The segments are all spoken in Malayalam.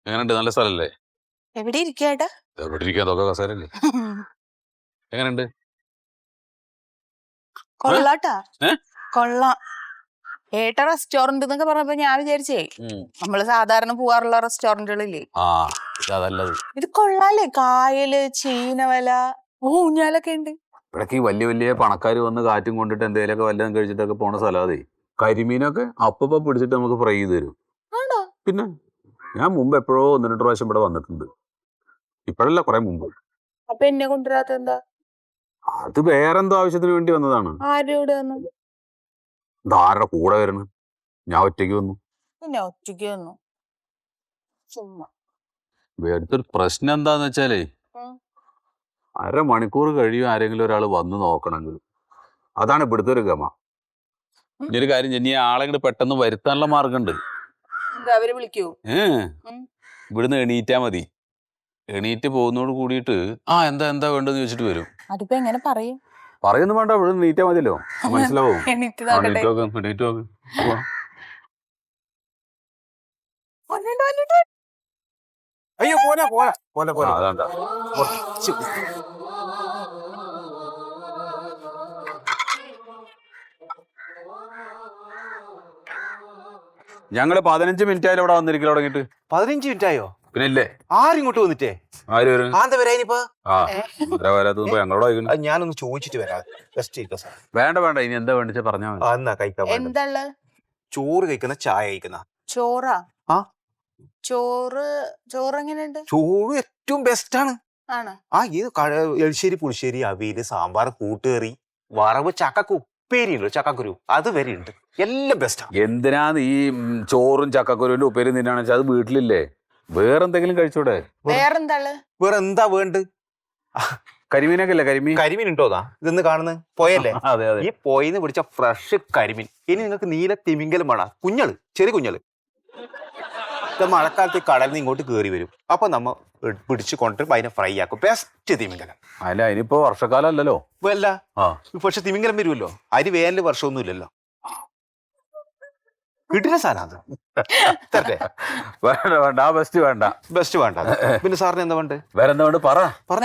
എങ്ങനെയുണ്ട്? നല്ല സ്ഥലല്ലേ? എവിടെ ഇരിക്കേട്ടാ? എവിടെ ഇരിക്കാൻ തൊക്കെ കസേരല്ലേ? എങ്ങനെയുണ്ട്? കൊള്ളാട്ടാ, കൊള്ളാം. ഏട്ട റെസ്റ്റോറന്റ് എന്നൊക്കെ പറഞ്ഞപ്പോ ഞാൻ വിചാരിച്ചേ നമ്മള് സാധാരണ പോവാറുള്ള റെസ്റ്റോറന്റുകളില്ലേ, ഇത് കൊള്ളാല്ലേ. കായല്, ചീനവല, ഊഞ്ഞാലൊക്കെ ഉണ്ട്. ഇവിടേക്ക് വലിയ വലിയ പണക്കാർ വന്ന് കാറ്റും കൊണ്ടിട്ട് എന്തെങ്കിലുമൊക്കെ വല്ലതും കഴിച്ചിട്ടൊക്കെ പോണ സ്ഥലമാതേ. കരിമീനൊക്കെ അപ്പ പിടിച്ചിട്ട് നമുക്ക് ഫ്രൈ ചെയ്ത് തരും. ആണോ? പിന്നെ ഞാൻ മുമ്പ് എപ്പോഴോ 1-2 പ്രാവശ്യം ഇവിടെ വന്നിട്ടുണ്ട്. ഇപ്പോഴല്ല, കുറെ മുമ്പ്. അപ്പൊ എന്നെ കൊണ്ടുവരാത്ത എന്താ? അത് വേറെന്തോ ആവശ്യത്തിന് വേണ്ടി വന്നതാണ്. ആരോട് വന്നു? ആരുടെ കൂടെ വരുന്നു? ഞാൻ ഒറ്റയ്ക്ക് വന്നു. പിന്നെ ഒറ്റയ്ക്ക് വന്നു ചുമ്മാ. അടുത്തൊരു പ്രശ്നം എന്താന്ന് വെച്ചാലേ, 1/2 മണിക്കൂർ കഴിയും ആരെങ്കിലും ഒരാൾ വന്ന് നോക്കണമെങ്കിൽ. അതാണ് ഇവിടുത്തെ ഒരു ഗമ. ഇനി ഒരു കാര്യം, ഇനി ആളെ ഇങ്ങോട്ട് പെട്ടെന്ന് വരുത്താനുള്ള മാർഗമുണ്ട്. അവര് വിളിക്കൂ? ഇവിടുന്ന് എണീറ്റാ മതി. എണീറ്റ് പോകുന്നതോട് കൂടിയിട്ട് എന്താ എന്താ വേണ്ടെന്ന് ചോദിച്ചിട്ട് വരും. അതിപ്പോ എങ്ങനെ പറയും? പറയുന്നു വേണ്ട, ഇവിടുന്ന് നീറ്റാ മതിയല്ലോ, മനസ്സിലാവും. അയ്യോ പോലെ പോലെ പോലെ പോലെ അതാണ്ടാ ഞങ്ങള് 15 മിനിറ്റ് ആയാലും ഇവിടെ വന്നിരിക്കൽ തുടങ്ങിട്ട്. 15 മിനിറ്റ് ആയോ? പിന്നല്ലേ, ആരിങ്ങോട്ട് വന്നിട്ടേ? ആര് വരും? വരാനിപ്പോ ഞങ്ങളോട് ഞാനൊന്ന് ചോദിച്ചിട്ട് വരാം. വേണ്ട വേണ്ട, ഇനി എന്താ വേണ്ടിച്ച പറഞ്ഞാ എന്നാ കഴിക്കാൻ? എന്താ? ചോറ് കഴിക്കുന്ന, ചായ കഴിക്കുന്ന? ചോറാ? ചോറ് എങ്ങനെയുണ്ട്? ചോറ് ഏറ്റവും ബെസ്റ്റ് ആണ്. ഇത് എളിശ്ശേരി, പുളിശ്ശേരി, അവിയല്, സാമ്പാർ, കൂട്ടുകറി, വറവ്, ഉപ്പേരി ഉണ്ടോ, ചക്കക്കുരു, അത് വരെ ഉണ്ട്. എല്ലാം ബെസ്റ്റാ. എന്തിനാന്ന് ഈ ചോറും ചക്കക്കുരുവിന്റെ ഉപ്പേരി തിന്നാണെന്ന് വെച്ചാൽ അത് വീട്ടിലില്ലേ? വേറെന്തെങ്കിലും കഴിച്ചൂടെ? വേറെ എന്താ വേണ്ട? കരിമീനൊക്കെ അല്ലേ? കരിമീൻ ഉണ്ടോന്നാ ഇതൊന്ന് കാണുന്നത്? പോയല്ലേ? ഈ പോയിന്ന് പിടിച്ച ഫ്രഷ് കരിമീൻ. ഇനി നിങ്ങൾക്ക് നീല തിമിങ്കലം വേണം, കുഞ്ഞള്, ചെറിയ കുഞ്ഞള്. മഴക്കാലത്ത് കടലിൽ നിന്ന് ഇങ്ങോട്ട് കയറി വരും. അപ്പൊ നമ്മ പിടിച്ചു കൊണ്ടുവരും, അതിനെ ഫ്രൈ ആക്കും. ബെസ്റ്റ് തിമിങ്കലം. അല്ല, അതിനിപ്പോ വർഷക്കാലം അല്ലല്ലോ. അല്ല, പക്ഷെ തിമിങ്കലം വരുമല്ലോ. അതിന് വേനൽ വർഷമൊന്നും ഇല്ലല്ലോ. കിട്ടുന്ന സാധനം. ബെസ്റ്റ് വേണ്ട. പിന്നെ സാറിന് എന്താ വേണ്ടത്? വേറെന്താ വേണ്ട?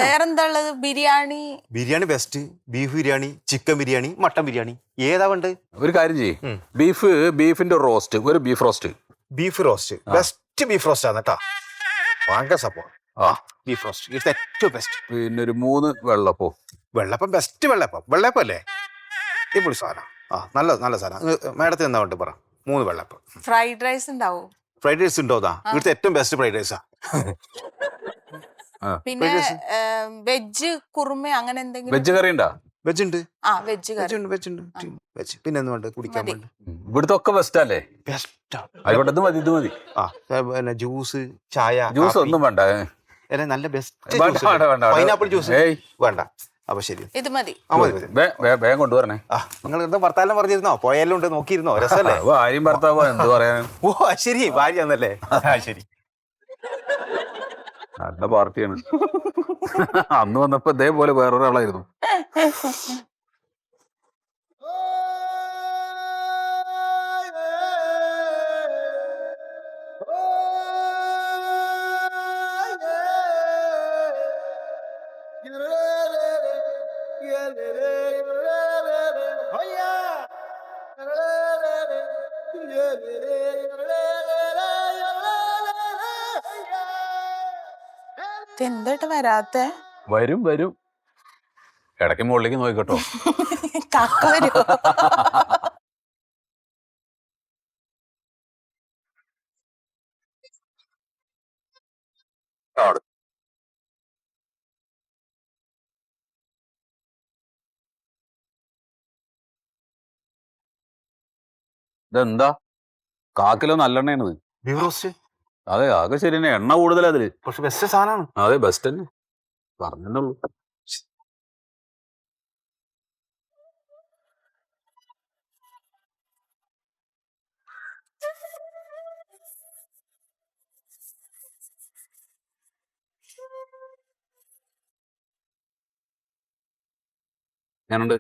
വേറെന്താ ഉള്ളത്? Biryani best. Beef biryani, chicken biryani, mutton biryani, ഏതാ വേണ്ടത്? ഒരു കാര്യം ചെയ്യും, ബീഫിന്റെ റോസ്റ്റ്, ഒരു beef roast. Beef roast best. Beef roast ആണ് കേട്ടോ. ബീഫ് റോസ്റ്റ് ഇറ്റ്സ് ഏറ്റവും ബെസ്റ്റ്. പിന്നെ ഒരു 3 വെള്ളപ്പം. വെള്ളപ്പം ബെസ്റ്റ്. വെള്ളപ്പം അല്ലേ? ഈ പൊളി സാധനം. നല്ല സാധനം. മാഡത്തിന് എന്താ വേണ്ടത് പറ. 3 വെള്ളപ്പം. ഫ്രൈഡ് റൈസ് ഉണ്ടാവും? ഫ്രൈഡ് റൈസ് ഉണ്ടോന്നാ? ഇവിടുത്തെ ഏറ്റവും ബെസ്റ്റ് ഫ്രൈഡ് റൈസാ. പിന്നെ വെജ് കുറുമ, അങ്ങനെ എന്തെങ്കിലും? വെജ് കറി ഉണ്ടോ? വെജ് ഉണ്ട്. വെജ് ഉണ്ട്. പിന്നെ എന്ത് വേണ്ട? കുടിക്കാൻ വേണ്ട? ഇവിടുത്തെ ഒക്കെ ബെസ്റ്റ് അല്ലേ? ബെസ്റ്റാ. ആയിക്കോട്ടെ, ഇത് മതി. പിന്നെ ജ്യൂസ്, ചായ, ജ്യൂസ് ഒന്നും വേണ്ട. നല്ല ബെസ്റ്റ്. പൈനാപ്പിൾ ജ്യൂസ് വേണ്ട? അപ്പൊ ശരി, ഇത് മതി. വേഗം കൊണ്ടുവരണേ. നിങ്ങൾ എന്താ ഭർത്താവെല്ലാം പറഞ്ഞിരുന്നോ? പോയാലും ഉണ്ട്, നോക്കിയിരുന്നോ? രസമല്ലേ? ഭാര്യയും ഭർത്താവോ എന്ത് പറയാൻ? ശരി, ഭാര്യ എന്നല്ലേ? ശരി, നല്ല പാർട്ടിയാണ്. അന്ന് വന്നപ്പോ ഇതേപോലെ വേറൊരാളായിരുന്നു. എന്തായിട്ട് വരാത്തെ? വരും. ഇടയ്ക്ക് മുകളിലേക്ക് നോക്കിക്കോട്ടോ. കക്ക വരുമോ? ഇതെന്താ? കാക്കിലോ നല്ലെണ്ണയാണത്. Beef roast. അതെ, ആകെ ശരി തന്നെ. എണ്ണ കൂടുതൽ അതില്, പക്ഷെ ബെസ്റ്റ് സാധനമാണ്. അതെ, ബെസ്റ്റ് തന്നെ പറഞ്ഞുള്ളൂ. ഞാനുണ്ട്.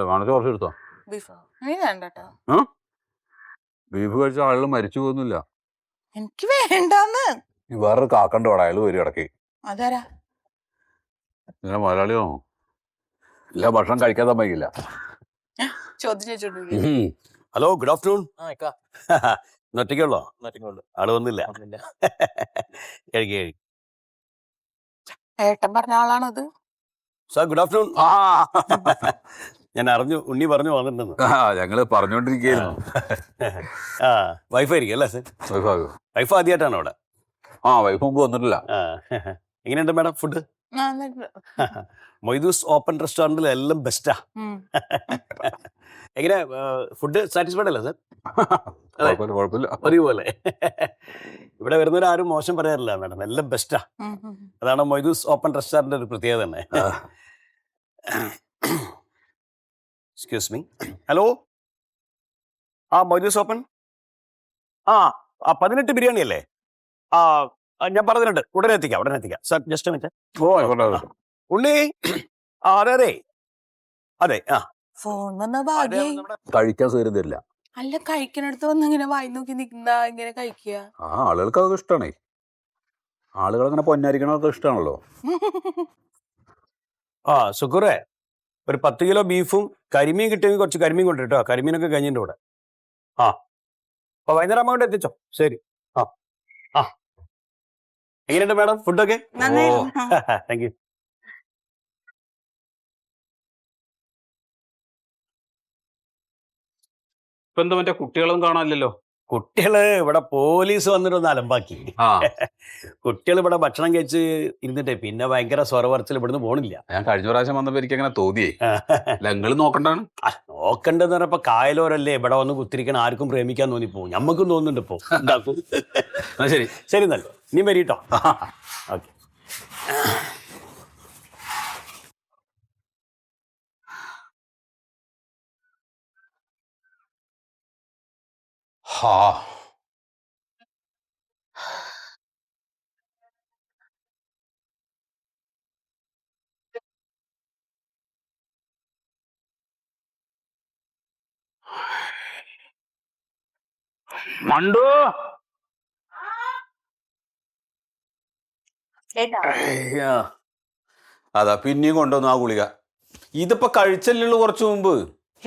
കാണിച്ച കുറച്ച് എടുത്തോ? ബീഫ് കഴിച്ച ആളുകൾ മരിച്ചു പോകുന്നില്ല. എനിക്ക് വേണ്ടാന്ന്. ഈ വേറൊരു കാക്കണ്ട അവിടെ അയാൾ വരും ഇടയ്ക്ക്. അതാരാ? ഇങ്ങനെ മലയാളിയോ? ഇല്ല, ഭക്ഷണം കഴിക്കാൻ സമ്മതിക്കില്ല. ചോദിച്ചോണ്ട് ഹലോ, ഗുഡ് ആഫ്റ്റർനൂൺ. ഒറ്റയ്ക്കുള്ളോ? ആള് വന്നില്ല. കഴിക്കുക. ഏട്ടൻ പറഞ്ഞ ആളാണത്. Sir good afternoon. ഞാൻ അറിഞ്ഞു, ഉണ്ണി പറഞ്ഞു വന്നിട്ടുണ്ടെന്ന്. ഞങ്ങള് പറഞ്ഞോണ്ടിരിക്കുന്നു. ആ, വൈഫായിരിക്കും അല്ലേ സാർ? വൈഫ് ആദ്യമായിട്ടാണ് അവിടെ? വൈഫ് മുമ്പ് വന്നിട്ടില്ല. എങ്ങനെയുണ്ട് മാഡം ഫുഡ്? മൊയ്തൂസ് ഓപ്പൺ റെസ്റ്റോറന്റിൽ എല്ലാം ബെസ്റ്റാ. എങ്ങനെ ഫുഡ് സാറ്റിസ്ഫൈഡ് അല്ലേ സാർ? കുഴപ്പമില്ല. ഒരേപോലെ ഇവിടെ വരുന്നവരാരും മോശം പറയാറില്ല മാഡം, എല്ലാം ബെസ്റ്റാ. അതാണ് മൊയ്തൂസ് ഓപ്പൺ റെസ്റ്റോറന്റ് ഒരു പ്രത്യേകത തന്നെ. Excuse me. Hello, Moidus open. 18 biryani അല്ലേ? ഞാൻ പറഞ്ഞിട്ടുണ്ട്, ഉടനെ എത്തിക്കാം സാർ. Just minute. ഉണ്ണി. അതെ. ഫോൺ വന്ന ഭാഗ്യായി. കഴിക്കാൻ സൗകര്യം തരില്ല. അല്ല, കഴിക്കണടുത്ത് വന്ന് ഇങ്ങനെ വായി നോക്കി നിക്കുന്ന ഇങ്ങനെ കഴിക്കുക. ആളുകൾക്ക് അതൊക്കെ ഇഷ്ടമാണേ. ആളുകൾ അങ്ങനെ പൊന്നാരിക്കണതൊക്കെ ഇഷ്ടമാണല്ലോ. സുഖറേ, ഒരു 10 കിലോ ബീഫും കരിമീൻ കിട്ടിയെങ്കിൽ കുറച്ച് കരിമീൻ കൊണ്ടിട്ടോ. കരിമീനൊക്കെ കഴിഞ്ഞിട്ടുണ്ട് ഇവിടെ. അപ്പൊ വൈകുന്നേരം അങ്ങോട്ട് എത്തിച്ചോ. ശരി. എങ്ങനെയുണ്ട് മാഡം ഫുഡൊക്കെ? Thank you. ഇപ്പൊ എന്താ മറ്റേ കുട്ടികളും കാണാനില്ലല്ലോ? കുട്ടികള് ഇവിടെ പോലീസ് വന്നിട്ടൊന്ന് അലമ്പാക്കി. കുട്ടികൾ ഇവിടെ ഭക്ഷണം കഴിച്ച് ഇരുന്നിട്ടേ പിന്നെ ഭയങ്കര സ്വരവർച്ചിൽ ഇവിടുന്ന് പോണില്ല. ഞാൻ കഴിഞ്ഞ പ്രാവശ്യം വന്നപ്പോ എനിക്ക് അങ്ങനെ തോന്നിയേ. ഞങ്ങൾ നോക്കണ്ടാണ്. നോക്കണ്ടെന്ന് പറഞ്ഞപ്പോ കായലോരല്ലേ ഇവിടെ വന്ന് കുത്തിരിക്കണ ആർക്കും പ്രേമിക്കാൻ തോന്നിപ്പോ. ഞമ്മക്കും തോന്നുന്നുണ്ട് ഇപ്പൊ. ശരി ശരി, നല്ല നീ വരീട്ടോ. ഓക്കെ. മണ്ടു, അതാ പിന്നെയും കൊണ്ടുവന്നു ആ ഗുളിക. ഇതിപ്പോ കഴിച്ചല്ലേ കുറച്ചു മുമ്പ്.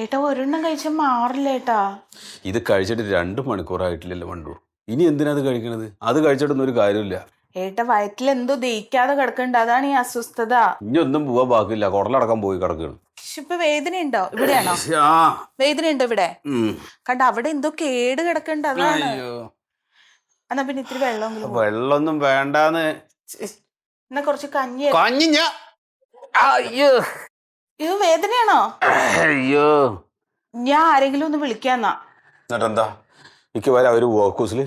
ഏട്ടാ, ഒരെണ്ണം കഴിച്ച മാറില്ല ഏട്ടാ. ഇത് കഴിച്ചിട്ട് 2 മണിക്കൂറായിട്ടില്ലല്ലോ മണ്ടു. ഇനി എന്തിനാ അത് കഴിക്കണത്? അത് കഴിച്ചിട്ടൊന്നും ഒരു കാര്യമില്ല. ഏട്ടാ, വയറ്റിൽ എന്തോ ദഹിക്കാതെ കിടക്കണ്ട, അതാണ് ഈ അസ്വസ്ഥത. ഇനി ഒന്നും പോവാൻ ബാക്കില്ല, കുടലടക്കം പോയി കിടക്കുകയാണ്. ഇപ്പൊ വേദന ഉണ്ടോ? ഇവിടെയാണോ വേദന? ഉണ്ടോ ഇവിടെ? കണ്ട, അവിടെ എന്തോ കേട് കിടക്കണ്ട, അതാണ്. എന്നാ പിന്നെ ഇത്തിരി വെള്ളമൊന്നും വേണ്ടാന്ന്. എന്നാ കുറച്ച് കഞ്ഞി. അയ്യോ, ഇത് വേദനയാണോ? അയ്യോ, ഞാൻ ആരെങ്കിലും ഒന്ന് വിളിക്കാന്നാ. എന്നിട്ടെന്താ എനിക്ക് വരെ അവര് വോക്കൂസില്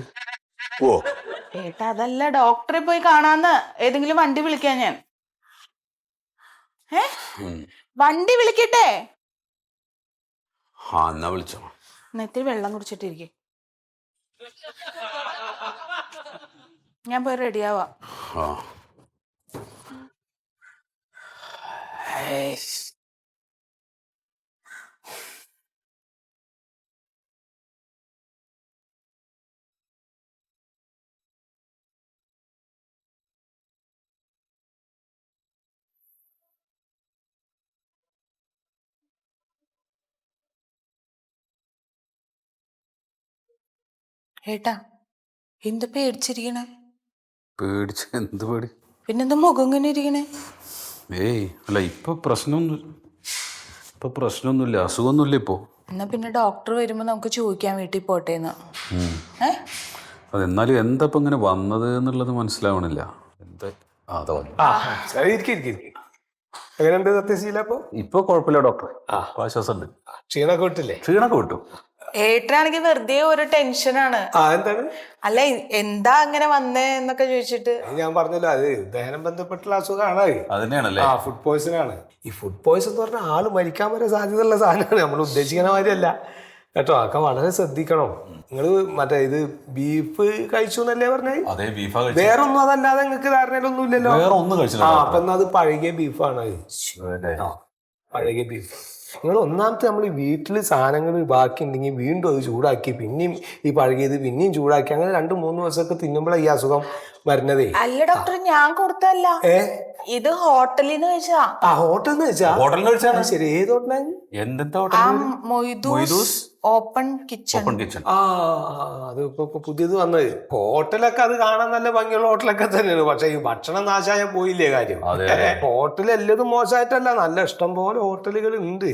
ഏട്ടാ, അതല്ല, ഡോക്ടറെ പോയി കാണാന്ന്. ഏതെങ്കിലും വണ്ടി വിളിക്കാൻ ഞാൻ. വണ്ടി വിളിക്കട്ടെ? എന്നാ വിളിച്ചോ. ഇത്തിരി വെള്ളം കുടിച്ചിട്ടിരിക്കും. ഞാൻ പോയി റെഡിയാവാ. ഏട്ടാ, എന്ത് പേടിച്ചിരിക്കണേ? പേടിച്ച് എന്ത് പേടി? പിന്നെന്താ മുഖം ഇങ്ങനെ ഇരിക്കണേ? അല്ല, ഇപ്പൊ പ്രശ്നമൊന്നുമില്ല, അസുഖമൊന്നുമില്ല ഇപ്പോ. എന്നാ പിന്നെ ഡോക്ടർ വരുമ്പോ നമുക്ക് ചോദിക്കാൻ വീട്ടിൽ പോട്ടേന്ന്. അതെന്നാലും എന്താ ഇപ്പൊ ഇങ്ങനെ വന്നത് എന്നുള്ളത് മനസ്സിലാവണില്ല. എങ്ങനെയുണ്ട് സത്യശീല? ഇപ്പൊ കുഴപ്പമില്ല ഡോക്ടർ, ആശ്വാസമുണ്ട്. ക്ഷീണൊക്കെ വിട്ടില്ലേ? ക്ഷീണൊക്കെ വിട്ടു. ഏട്ടനാണെങ്കിൽ വെറുതെ ഒരു ടെൻഷനാണ്. എന്താണ്? അല്ല, എന്താ അങ്ങനെ വന്നേ എന്നൊക്കെ ചോദിച്ചിട്ട്. ഞാൻ പറഞ്ഞല്ലോ, അത് ദഹനം ബന്ധപ്പെട്ടുള്ള അസുഖമാണ്. അതന്നെയാണല്ലേ? ഫുഡ് പോയ്സൺ ആണ്. ഈ ഫുഡ് പോയ്സൺ എന്ന് പറഞ്ഞാൽ ആള് മരിക്കാൻ വരെ സാധ്യതയുള്ള സാധനമാണ്. നമ്മൾ ഉദ്ദേശിക്കുന്ന മാതിരിയല്ല കേട്ടോ. അതൊക്കെ വളരെ ശ്രദ്ധിക്കണം. നിങ്ങള് മറ്റേ ഇത് ബീഫ് കഴിച്ചു എന്നല്ലേ പറഞ്ഞത്? വേറെ ഒന്നും അതല്ലാതെ നിങ്ങൾക്ക് ധാരണയിലൊന്നും ഇല്ലല്ലോ. വേറെ ഒന്നും കഴിച്ചില്ല. അപ്പൊ എന്നാ അത് പഴകിയ ബീഫാണ്. പഴകിയ ബീഫ് നിങ്ങൾ ഒന്നാമത്തെ നമ്മൾ ഈ വീട്ടിൽ സാധനങ്ങൾ ബാക്കി ഉണ്ടെങ്കിൽ വീണ്ടും അത് ചൂടാക്കി പിന്നെയും ഈ പഴകിയത് പിന്നെയും ചൂടാക്കി അങ്ങനെ 2-3 ദിവസമൊക്കെ തിന്നുമ്പോഴാണ് ഈ അസുഖം വരുന്നതേ. അല്ല ഡോക്ടർ, ഞാൻ കൊടുത്തല്ല, ഇത് ഹോട്ടലിൽ നിന്ന് കഴിച്ചാ. ആ ഹോട്ടലിൽ നിന്ന് കഴിച്ചാ? ശരി, ഏത് ഹോട്ടലാണ്? എന്തെന്താ മൊയ്തൂസ് ഓപ്പൺ കിച്ചൺ. ആ അത് ഇപ്പൊ പുതിയത് വന്നത്. ഹോട്ടലൊക്കെ അത് കാണാൻ നല്ല ഭംഗിയുള്ള ഹോട്ടലൊക്കെ തന്നെയാണ്, പക്ഷെ ഈ ഭക്ഷണം നാശായ പോയില്ലേ കാര്യം. ഹോട്ടൽ എല്ലാതും മോശമായിട്ടല്ല, നല്ല ഇഷ്ടം പോലെ ഹോട്ടലുകൾ ഉണ്ട്.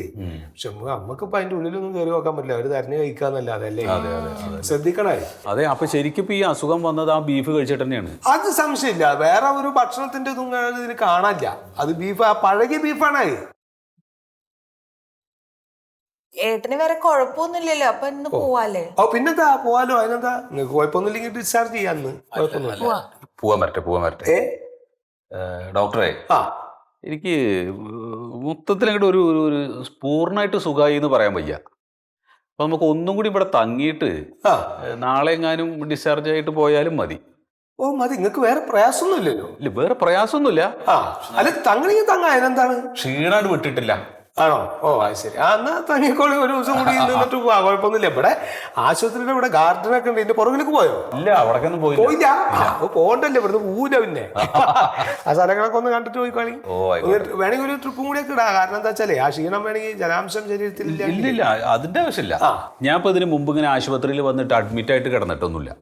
പക്ഷെ നമുക്കിപ്പോ അതിന്റെ ഉള്ളിലൊന്നും കയറി നോക്കാൻ പറ്റില്ല, അവര് തരഞ്ഞു കഴിക്കാന്നല്ലാതെ അല്ലേ. ശ്രദ്ധിക്കണേ. അതെ, അപ്പൊ ശരിക്കും ഈ അസുഖം വന്നത് ആ ബീഫ് കഴിച്ചിട്ട് തന്നെയാണ്. അത് സംശയമില്ല, വേറെ ഒരു ഭക്ഷണത്തിന്റെ ഇതും ഇതിന് കാണാനില്ല. അത് ബീഫ്, ആ പഴകിയ ബീഫാണ്. ഏട്ടന് വേറെ കുഴപ്പമൊന്നുമില്ലല്ലോ, അപ്പൊ ഇന്ന് പോവാല്ലേ? ഓ പിന്നെന്താ, പോവാലോ. അതിനെന്താ, നിങ്ങൾക്ക് കുഴപ്പമൊന്നുമില്ലെങ്കിൽ ഡിസ്ചാർജ് ചെയ്യാന്ന്. കുഴപ്പമൊന്നുമില്ല. പോവാൻ വരട്ടെ. ഡോക്ടറെ, എനിക്ക് മൊത്തത്തിൽ അങ്ങോട്ട് ഒരു പൂർണ്ണമായിട്ട് സുഖമായി എന്ന് പറയാൻ വയ്യ. അപ്പൊ നമുക്ക് ഒന്നും കൂടി ഇവിടെ തങ്ങിയിട്ട് നാളെ എങ്ങാനും ഡിസ്ചാർജ് ആയിട്ട് പോയാലും മതി. ഓ മതി, നിങ്ങൾക്ക് വേറെ പ്രയാസമൊന്നുമില്ലല്ലോ? ഇല്ല, വേറെ പ്രയാസമൊന്നുമില്ല. അല്ല തങ്ങണെങ്കിൽ തങ്ങ, അതിനെന്താണ്? ക്ഷീണാണ്ട് വിട്ടിട്ടില്ല. ആണോ? ഓ അത് ശരി. എന്നാ തങ്ങിക്കോളി, ഒരു ദിവസം കൂടി നിന്നിട്ട് പോവാ, കുഴപ്പമൊന്നുമില്ല. ഇവിടെ ആശുപത്രിയുടെ ഇവിടെ ഗാർഡനൊക്കെ ഉണ്ട്, ഇതിന്റെ പുറകിലേക്ക് പോയോ? ഇല്ല, അവിടേക്കൊന്നും പോയില്ല. പോകണ്ടല്ലേ, ഇവിടുന്ന് പോവില്ല. പിന്നെ ആ സ്ഥലങ്ങളൊക്കെ ഒന്ന് കണ്ടിട്ട് പോയിക്കോളി. വേണമെങ്കിൽ ഒരു ട്രിപ്പും കൂടി ഒക്കെ ഇടാ. കാരണം എന്താ വെച്ചാലേ ആ ക്ഷീണം വേണമെങ്കിൽ ജലാംശം ശരീരത്തിൽ ഇല്ല, അതിന്റെ ആവശ്യമില്ല. ഞാൻ ഇപ്പൊ ഇതിന് മുമ്പ് ഇങ്ങനെ ആശുപത്രിയിൽ വന്നിട്ട് അഡ്മിറ്റ് ആയിട്ട് കിടന്നിട്ടൊന്നുമില്ല.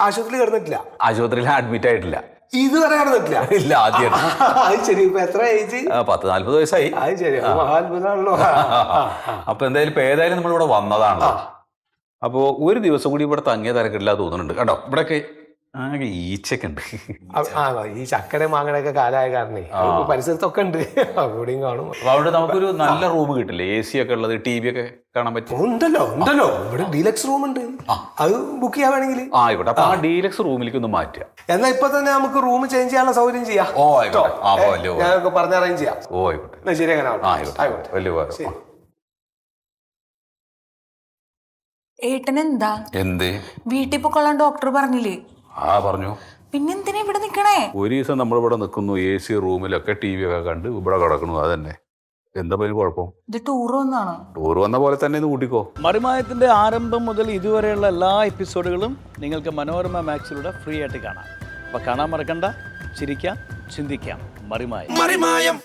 ആശുപത്രിയിൽ കിടന്നിട്ടില്ല? ആശുപത്രിയിൽ അഡ്മിറ്റ് ആയിട്ടില്ല ഇതുവരെ കിടന്നിട്ടില്ല? ഇല്ല, ആദ്യം. അത് ശരി. ഇപ്പൊ എത്ര ഏജ്? 40-40 വയസ്സായി. അത് ശരി, മഹാത്ഭുതമാണല്ലോ. അപ്പൊ ഏതായാലും നമ്മളിവിടെ വന്നതാണല്ലോ. അപ്പോ ഒരു ദിവസം കൂടി ഇവിടെ തങ്ങിയ തിരക്കില്ല തോന്നുന്നുണ്ട്. കേട്ടോ, ഇവിടെയൊക്കെ ആകെ ഈച്ചൊക്കെ ഉണ്ട്. ഈ ചക്കര മാങ്ങടൊക്കെ കാലായ കാരണേ പരിസരത്തൊക്കെ ഉണ്ട്, അവിടെയും കാണും. അപ്പൊ അവിടെ നമുക്കൊരു നല്ല റൂം കിട്ടില്ലേ, AC ഒക്കെ ഉള്ളത്, TV ഒക്കെ കാണാൻ പറ്റും. ഉണ്ടല്ലോ ഇവിടെ ഡീലക്സ് റൂം ഉണ്ട്, അത് ബുക്ക് ചെയ്യാൻ വേണമെങ്കിൽ. ആയിക്കോട്ടെ, അപ്പൊ ആ ഡീലക്സ് റൂമിലേക്ക് ഒന്ന് മാറ്റുക. എന്നാ ഇപ്പൊ തന്നെ നമുക്ക് റൂം ചേഞ്ച് ചെയ്യാനുള്ള സൗകര്യം ചെയ്യാം. ഓ ആയിക്കോട്ടെ, ഞാനൊക്കെ പറഞ്ഞ അറേഞ്ച് ചെയ്യാം. ഓ ആയിക്കോട്ടെ, ശരി, അങ്ങനെ ആയിക്കോട്ടെ, വലിയ ഉപകാരം. ഏട്ടനെന്താ എന്ത് വീട്ടിൽ പൊക്കോളാൻ ഡോക്ടർ പറഞ്ഞില്ലേ? പറഞ്ഞു. പിന്നെന്തിനാ ഇവിടെ നിക്കണേ? ഒരു ദിവസം നമ്മളിവിടെ നിൽക്കുന്നു, AC റൂമിലൊക്കെ TV ഒക്കെ കണ്ട് ഇവിടെ കിടക്കണു, അതന്നെ. എന്താ പേര് കുഴപ്പം? ഇത് ടൂർ വന്നാണോ? ടൂർ വന്ന പോലെ തന്നെ ഇത് കൂട്ടിക്കോ. മറിമായത്തിൻ്റെ ആരംഭം മുതൽ ഇതുവരെയുള്ള എല്ലാ എപ്പിസോഡുകളും നിങ്ങൾക്ക് മനോരമ മാക്സിലൂടെ ഫ്രീ ആയിട്ട് കാണാം. അപ്പോൾ കാണാൻ മറക്കണ്ട. ചിരിക്കാം, ചിന്തിക്കാം. മറിമായം.